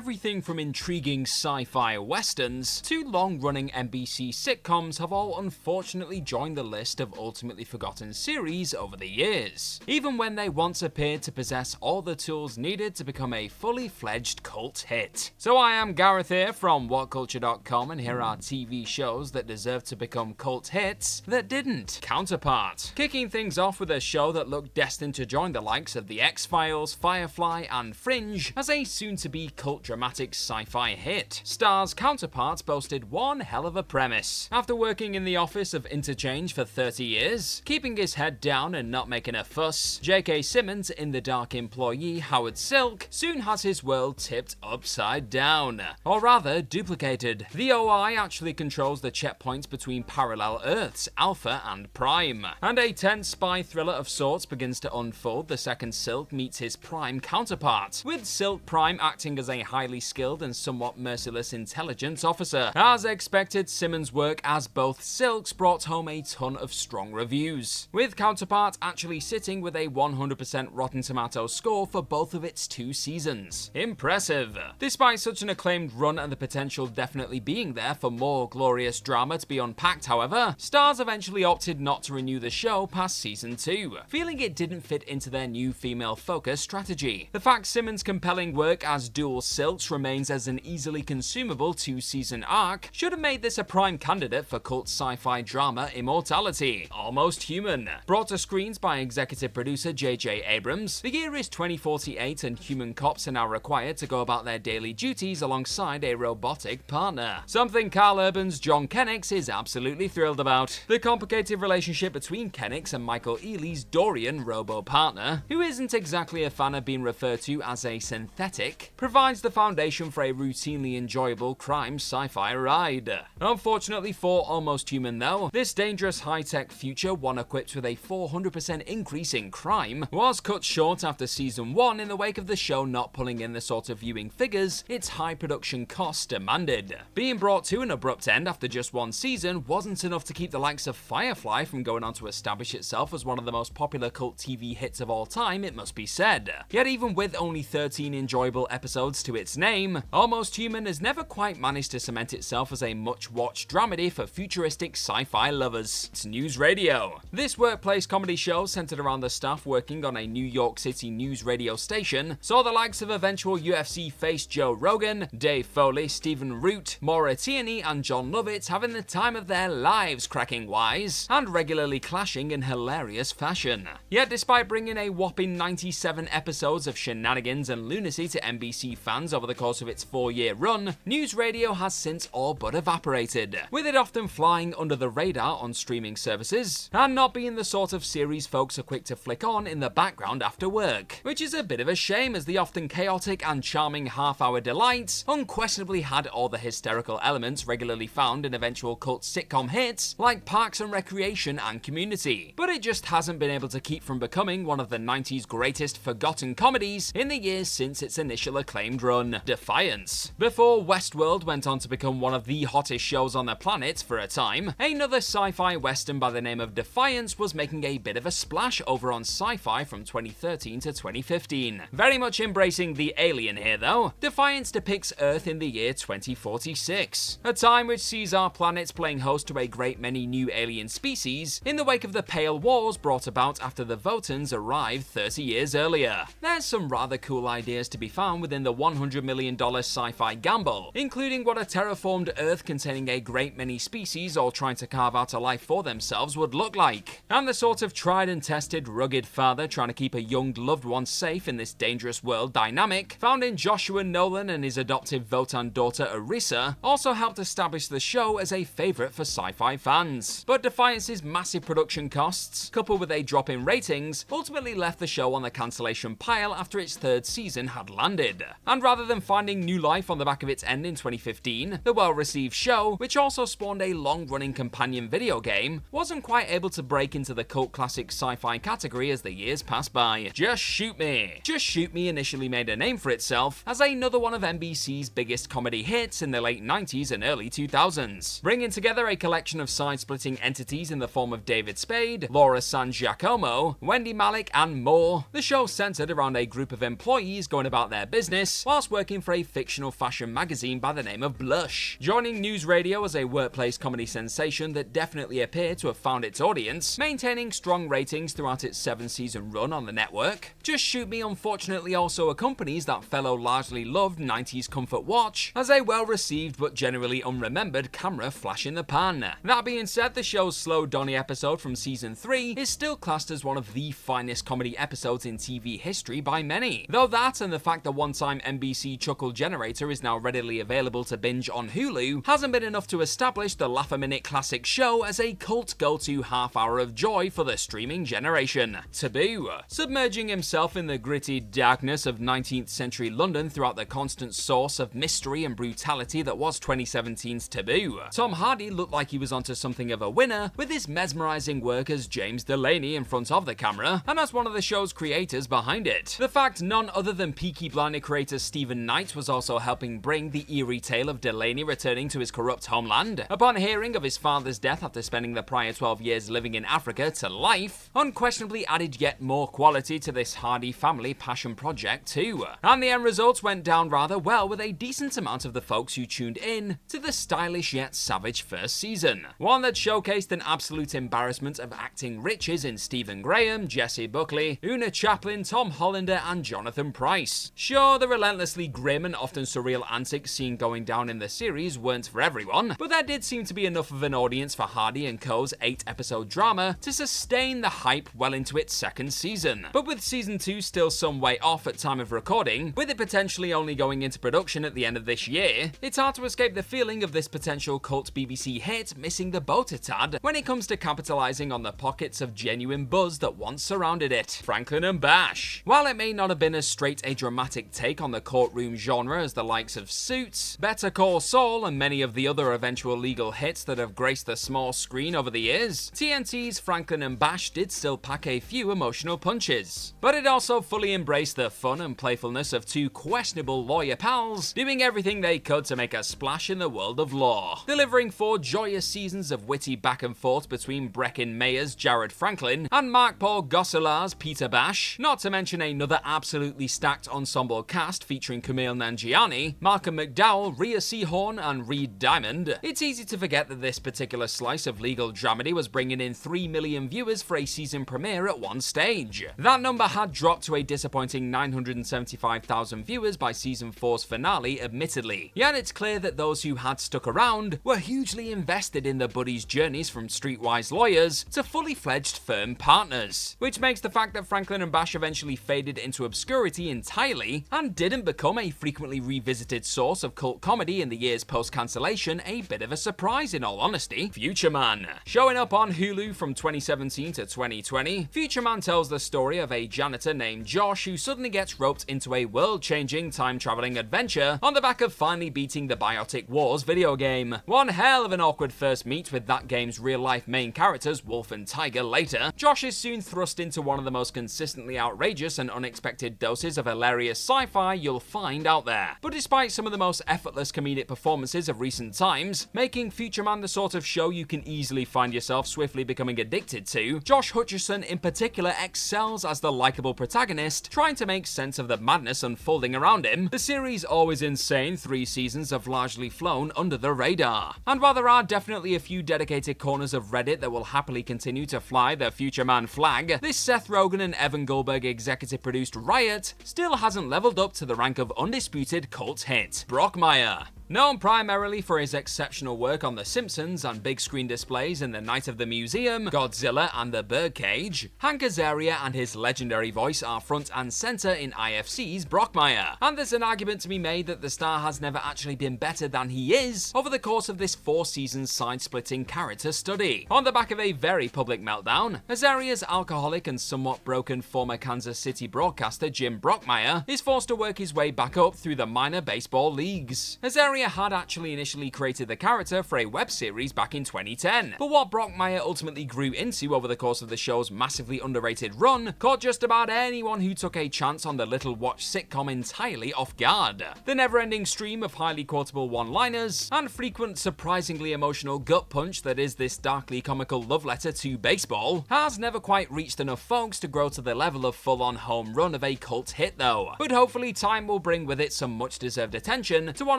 everything from intriguing sci-fi westerns to long-running NBC sitcoms have all unfortunately joined the list of ultimately forgotten series over the years, even when they once appeared to possess all the tools needed to become a fully fledged cult hit. So I am Gareth here from Whatculture.com, and here are TV shows that deserve to become cult hits that didn't. Counterpart. Kicking things off with a show that looked destined to join the likes of The X-Files, Firefly, and Fringe as a soon-to-be cult dramatic sci-fi hit. Star's Counterpart boasted one hell of a premise. After working in the office of Interchange for 30 years, keeping his head down and not making a fuss, J.K. Simmons, in the dark employee Howard Silk, soon has his world tipped upside down. Or rather, duplicated. The OI actually controls the checkpoints between parallel Earths, Alpha and Prime. And a tense spy thriller of sorts begins to unfold the second Silk meets his Prime counterpart, with Silk Prime acting as a highly skilled and somewhat merciless intelligence officer. As expected, Simmons' work as both Silks brought home a ton of strong reviews, with Counterpart actually sitting with a 100% Rotten Tomatoes score for both of its 2 seasons. Impressive. Despite such an acclaimed run and the potential definitely being there for more glorious drama to be unpacked, however, Starz eventually opted not to renew the show past season 2, feeling it didn't fit into their new female-focused strategy. The fact Simmons' compelling work as dual Silks remains as an easily consumable 2-season arc should have made this a prime candidate for cult sci-fi drama immortality. Almost Human. Brought to screens by executive producer J.J. Abrams, the year is 2048 and human cops are now required to go about their daily duties alongside a robotic partner. Something Carl Urban's John Kennicks is absolutely thrilled about. The complicated relationship between Kennicks and Michael Ealy's Dorian robo-partner, who isn't exactly a fan of being referred to as a synthetic, provides the foundation for a routinely enjoyable crime sci-fi ride. Unfortunately for Almost Human though, this dangerous high-tech future, one equipped with a 400% increase in crime, was cut short after season 1 in the wake of the show not pulling in the sort of viewing figures its high production costs demanded. Being brought to an abrupt end after just 1 season wasn't enough to keep the likes of Firefly from going on to establish itself as one of the most popular cult TV hits of all time, it must be said. Yet even with only 13 enjoyable episodes to its name, Almost Human has never quite managed to cement itself as a much-watched dramedy for futuristic sci-fi lovers. It's news radio. This workplace comedy show, centered around the staff working on a New York City news radio station, saw the likes of eventual UFC face Joe Rogan, Dave Foley, Stephen Root, Maura Tierney, and John Lovitz having the time of their lives cracking wise, and regularly clashing in hilarious fashion. Yet despite bringing a whopping 97 episodes of shenanigans and lunacy to NBC fans over the course of its 4-year run, news radio has since all but evaporated, with it often flying under the radar on streaming services, and not being the sort of series folks are quick to flick on in the background after work, which is a bit of a shame as the often chaotic and charming half-hour delights unquestionably had all the hysterical elements regularly found in eventual cult sitcom hits like Parks and Recreation and Community, but it just hasn't been able to keep from becoming one of the 90s greatest forgotten comedies in the years since its initial acclaimed run, Defiance. Before Westworld went on to become one of the hottest shows on the planet for a time, another sci-fi western by the name of Defiance was making a bit of a splash over on Sci-Fi from 2013 to 2015. Very much embracing the alien here though, Defiance depicts Earth in the year 2046, a time which sees our planet playing host to a great many new alien species in the wake of the Pale Wars brought about after the Votans arrived 30 years earlier. There's some rather cool ideas to be found within the $100 million sci-fi gamble, including what a terraformed Earth containing a great many species all trying to carve out a life for themselves would look like, and the sort of tried and tested rugged father trying to keep a young loved one safe in this dangerous world dynamic found in Joshua Nolan and his adoptive Votan daughter Arissa also helped establish the show as a favourite for sci-fi fans. But Defiance's massive production costs, coupled with a drop in ratings, ultimately left the show on the cancellation pile after its 3rd season had landed. And rather than finding new life on the back of its end in 2015, the well-received show, which also spawned a long-running companion video game, wasn't quite able to break into the cult classic sci-fi category as the years passed by. Just Shoot Me. Just Shoot Me initially made a name for itself as another one of NBC's biggest comedy hits in the late 90s and early 2000s, bringing together a collection of side-splitting entities in the form of David Spade, Laura San Giacomo, Wendy Malick, and more. The show centered around a group of employees going about their business whilst whilst working for a fictional fashion magazine by the name of Blush. Joining news radio as a workplace comedy sensation that definitely appeared to have found its audience, maintaining strong ratings throughout its 7-season run on the network. Just Shoot Me unfortunately also accompanies that fellow largely loved 90s comfort watch as a well-received but generally unremembered camera flash in the pan. That being said, the show's Slow Donnie episode from season 3 is still classed as one of the finest comedy episodes in TV history by many. Though that and the fact the one-time NBC Chuckle Generator is now readily available to binge on Hulu hasn't been enough to establish the laugh-a-minute classic show as a cult go-to half-hour of joy for the streaming generation. Taboo. Submerging himself in the gritty darkness of 19th century London throughout the constant source of mystery and brutality that was 2017's Taboo, Tom Hardy looked like he was onto something of a winner with his mesmerizing work as James Delaney in front of the camera and as one of the show's creators behind it. The fact none other than Peaky Blinders creator Stephen Knight was also helping bring the eerie tale of Delaney returning to his corrupt homeland upon hearing of his father's death after spending the prior 12 years living in Africa to life, unquestionably added yet more quality to this Hardy family passion project too. And the end results went down rather well with a decent amount of the folks who tuned in to the stylish yet savage first season. One that showcased an absolute embarrassment of acting riches in Stephen Graham, Jessie Buckley, Una Chaplin, Tom Hollander and Jonathan Pryce. Sure, the relentlessly grim and often surreal antics seen going down in the series weren't for everyone, but there did seem to be enough of an audience for Hardy and Co.'s 8-episode drama to sustain the hype well into its second season. But with season 2 still some way off at time of recording, with it potentially only going into production at the end of this year, it's hard to escape the feeling of this potential cult BBC hit missing the boat a tad when it comes to capitalizing on the pockets of genuine buzz that once surrounded it. Franklin and Bash. While it may not have been as straight a dramatic take on the courtroom genre as the likes of Suits, Better Call Saul and many of the other eventual legal hits that have graced the small screen over the years, TNT's Franklin and Bash did still pack a few emotional punches. But it also fully embraced the fun and playfulness of two questionable lawyer pals doing everything they could to make a splash in the world of law, delivering 4 joyous seasons of witty back and forth between Breckin Meyer's Jared Franklin and Mark Paul Gosselaar's Peter Bash, not to mention another absolutely stacked ensemble cast featuring Kumail Nanjiani, Malcolm McDowell, Rhea Seehorn and Reed Diamond. It's easy to forget that this particular slice of legal dramedy was bringing in 3 million viewers for a season premiere at one stage. That number had dropped to a disappointing 975,000 viewers by season 4's finale, admittedly. Yet it's clear that those who had stuck around were hugely invested in the buddies' journeys from streetwise lawyers to fully fledged firm partners, which makes the fact that Franklin and Bash eventually faded into obscurity entirely and didn't become a frequently revisited source of cult comedy in the years post-cancellation a bit of a surprise in all honesty. Future Man. Showing up on Hulu from 2017 to 2020, Future Man tells the story of a janitor named Josh who suddenly gets roped into a world-changing time-traveling adventure on the back of finally beating the Biotic Wars video game. One hell of an awkward first meet with that game's real-life main characters, Wolf and Tiger, later. Josh is soon thrust into one of the most consistently outrageous and unexpected doses of hilarious sci-fi you'll find out there. But despite some of the most effortless comedic performances of recent times, making Future Man the sort of show you can easily find yourself swiftly becoming addicted to, Josh Hutcherson in particular excels as the likable protagonist, trying to make sense of the madness unfolding around him. The series' always insane 3 seasons have largely flown under the radar. And while there are definitely a few dedicated corners of Reddit that will happily continue to fly the Future Man flag, this Seth Rogen and Evan Goldberg executive produced riot still hasn't leveled up to the rank of undisputed cult hit. Brockmire. Known primarily for his exceptional work on The Simpsons and big screen displays in The Night of the Museum, Godzilla and the Birdcage, Hank Azaria and his legendary voice are front and center in IFC's Brockmire. And there's an argument to be made that the star has never actually been better than he is over the course of this 4-season side-splitting character study. On the back of a very public meltdown, Azaria's alcoholic and somewhat broken former Kansas City broadcaster Jim Brockmire is forced to work his way back up through the minor baseball leagues. Azaria Azaria had actually initially created the character for a web series back in 2010, but what Brockmire ultimately grew into over the course of the show's massively underrated run caught just about anyone who took a chance on the little watch sitcom entirely off guard. The never-ending stream of highly quotable one-liners and frequent surprisingly emotional gut punch that is this darkly comical love letter to baseball has never quite reached enough folks to grow to the level of full-on home run of a cult hit though, but hopefully time will bring with it some much-deserved attention to one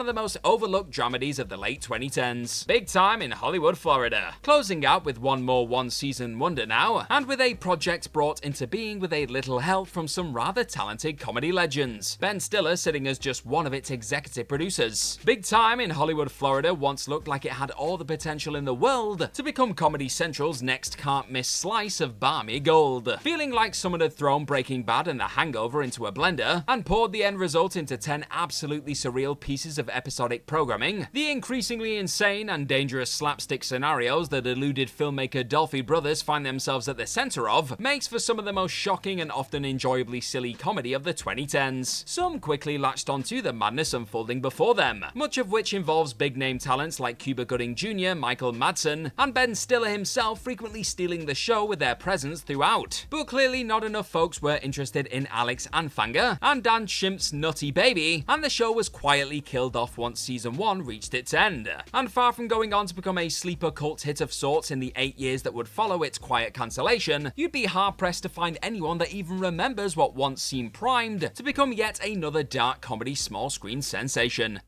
of the most overlooked dramedies of the late 2010s. Big Time in Hollywood, Florida. Closing out with one more one-season wonder now, and with a project brought into being with a little help from some rather talented comedy legends. Ben Stiller sitting as just one of its executive producers. Big Time in Hollywood, Florida once looked like it had all the potential in the world to become Comedy Central's next can't-miss slice of balmy gold. Feeling like someone had thrown Breaking Bad and The Hangover into a blender and poured the end result into 10 absolutely surreal pieces of episodic programming, the increasingly insane and dangerous slapstick scenarios the deluded filmmaker Dolphy brothers find themselves at the center of makes for some of the most shocking and often enjoyably silly comedy of the 2010s. Some quickly latched onto the madness unfolding before them, much of which involves big-name talents like Cuba Gooding Jr., Michael Madsen, and Ben Stiller himself frequently stealing the show with their presence throughout. But clearly not enough folks were interested in Alex Anfanger and Dan Schimpf's Nutty Baby, and the show was quietly killed off once season 1 reached its end. And far from going on to become a sleeper cult hit of sorts in the 8 years that would follow its quiet cancellation, you'd be hard-pressed to find anyone that even remembers what once seemed primed to become yet another dark comedy small screen sensation.